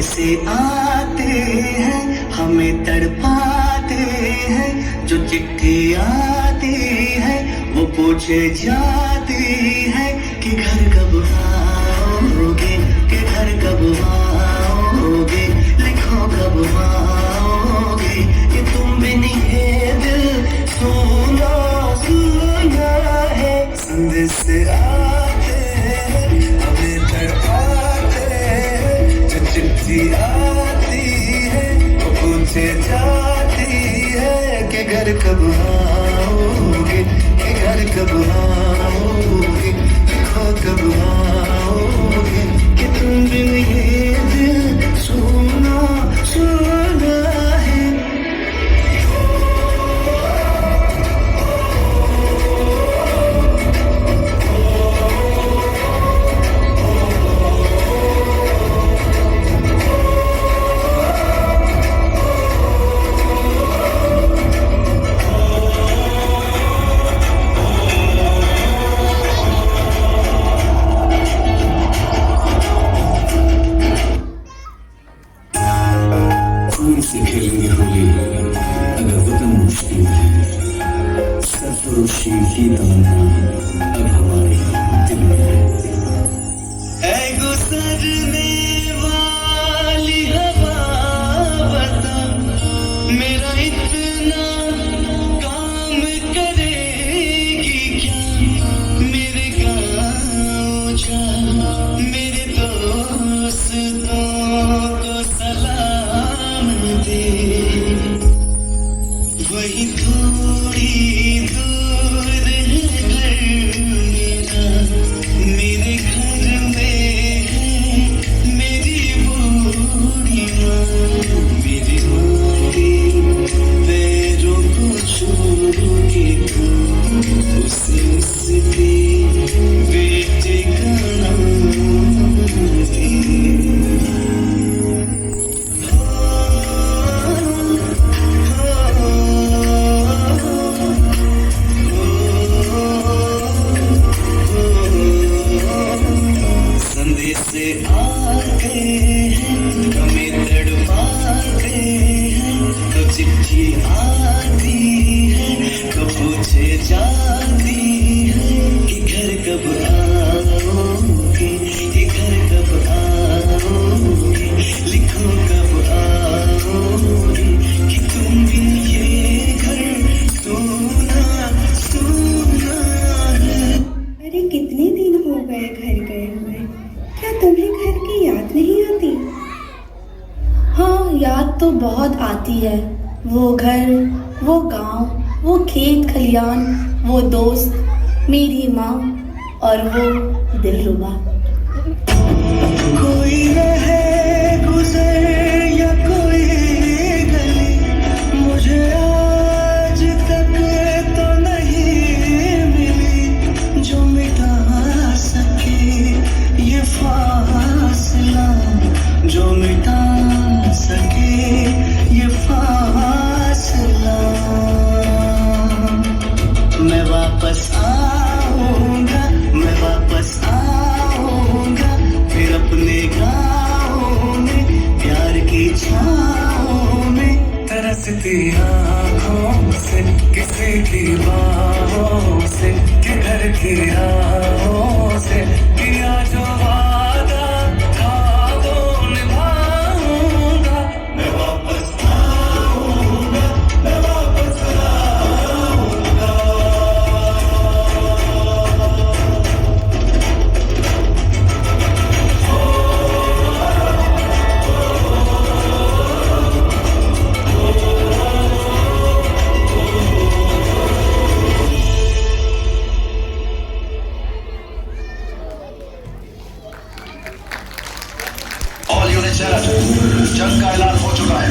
से आते हैं हमें तड़पाते हैं, जो चिट्ठी आती है वो पूछे जाती है कि घर कब आओगे, कि घर कब आओगे, लिखो कब आओगे, कि तुम बिन ये दिल सुना सुना है। संदेश आते हैं हमें तड़पाते हैं, जो चिट्ठी आती है वो पूछे जाती है कि घर कब आओगे, कि घर कब आओगे, लिखो कब आओगे, कि तुम बिन ये दिल सुना सुना है। से खेलेंगे होली अगर वतन मुश्किल है, सरफरोशी की तमन्ना अब हमारे दिल में है। ऐ गुजरने वाली हवा बता, मेरा इतना काम करेगी क्या, मेरे गाँव जा, मेरे दोस्तों को सलाम दे। वही थोड़ी दूर है घर मेरा, मेरे घर में है मेरी बूढ़ी माँ, मेरी मारी पैरों को छोड़ के तू उसके बेटे का नाम दे। संदेश से आते हैं हमें तड़पाते हैं, तो चिट्ठी आती है तो पूछे जाती है कि घर कब आओगे, कि घर कब आओगे, लिखो कब आओगे, कि तुम बिन ये घर सोना सोना है। अरे कितने दिन हो गए घर गए हुए, क्या तुम्हें घर की याद नहीं आती? हाँ, याद तो बहुत आती है। वो घर, वो गांव, वो खेत खलियान, वो दोस्त, मेरी माँ और वो दिलरुबा। कोई रहे गुजर या कोई गली, मुझे आज तक तो नहीं मिली जो मिटा सके ये फासला, जो मिटा सके ये फासला। मैं वापस आऊंगा, मैं वापस आऊंगा, फिर अपने गाँव में प्यार की छाँव में, तरसती आँखों से किसी की बाहों से, कि घर की राहों से किया जो वादा था वो निभाऊंगा। मैं वापस आऊंगा, मैं वापस आऊंगा। जंग का ऐलान हो चुका है।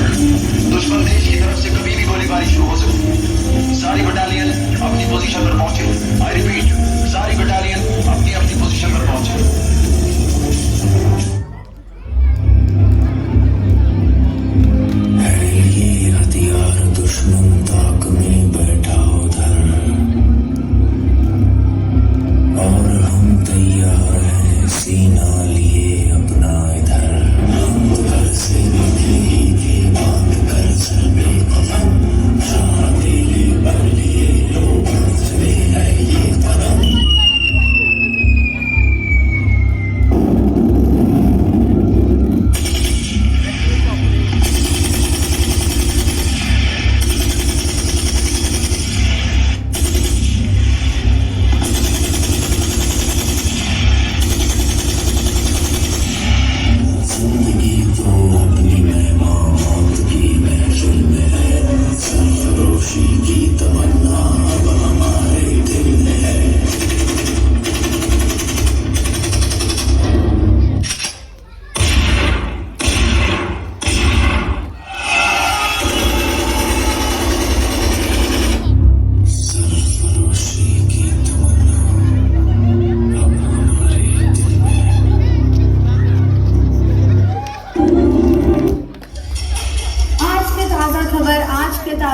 दुश्मन देश की तरफ से कभी भी गोलीबारी शुरू हो सकती है। सारी बटालियन अपनी पोजीशन पर पहुंचे। आई रिपीट, सारी बटालियन अपनी अपनी पोजीशन पर पहुंचे। ये हथियार दुश्मन ताक में बैठा उधर, और हम तैयार हैं सीना लिए अपना इधर। हम उधर से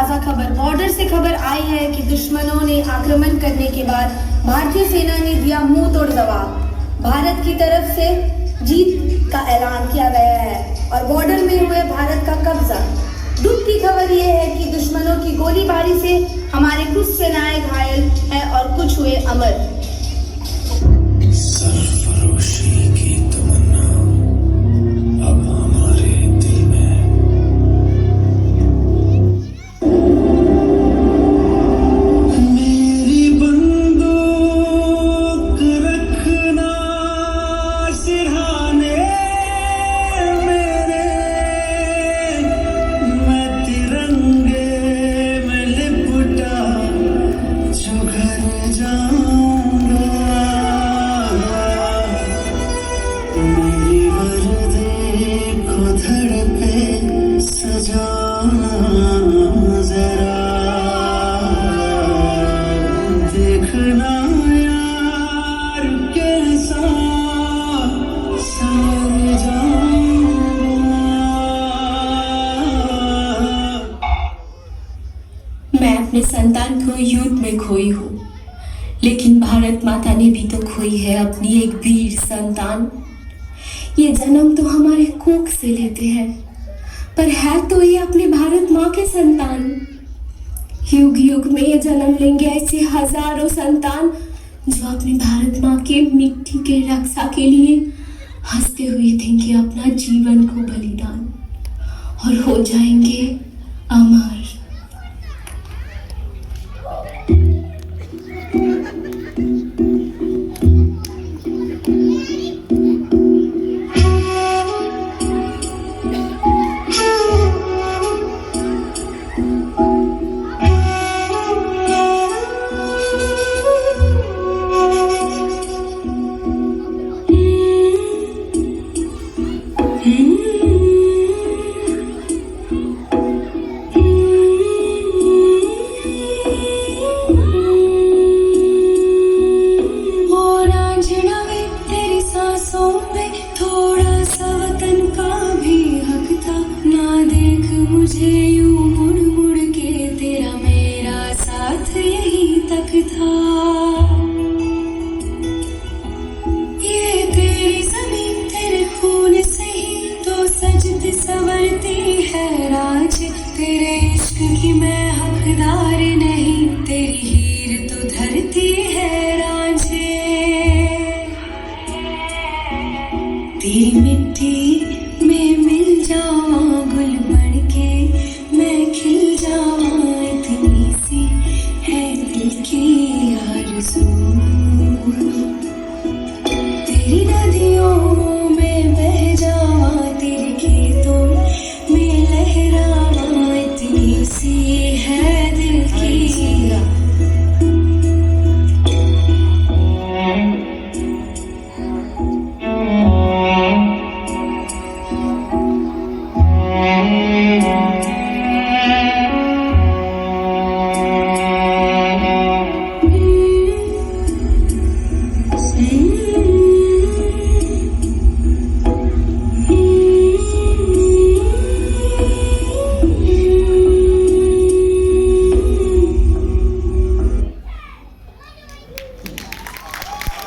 ताज़ा खबर बॉर्डर से खबर आई है कि दुश्मनों ने आक्रमण करने के बाद भारतीय सेना ने दिया मुंह तोड़ जवाब। भारत की तरफ से जीत का ऐलान किया गया है और बॉर्डर में हुए भारत का कब्जा। दुख की खबर यह है कि दुश्मनों की गोलीबारी से हमारे कुछ सेनाएं घायल हैं और कुछ हुए अमर। सरफरोशी की तमन्ना अब हमारे दिल में। मेरी बंदूक रखना सिरहाने मेरे, मैं तिरंगे में लिपटा जो घर जाऊंगा। मेरी वर्दी को धड़ पे सजाना जरा, देखना यार कैसा सवर जाऊंगा। मैं अपने संतान को युद्ध में खोई हूँ, लेकिन भारत माता ने भी तो खोई है अपनी एक वीर संतान। ये जन्म तो हमारे कोख से लेते हैं, पर है तो ये अपने भारत माँ के संतान। युग युग में ये जन्म लेंगे ऐसे हजारों संतान जो अपनी भारत माँ के मिट्टी के रक्षा के लिए हंसते हुए देंगे अपना जीवन को बलिदान और हो जाएंगे अमर। मुझे यूं मुड़ मुड़ के तेरा मेरा साथ यहीं तक था। ये तेरी ज़मीन तेरे खून से ही तो सजती संवरती है राज। तेरे इश्क की मैं हकदार नहीं।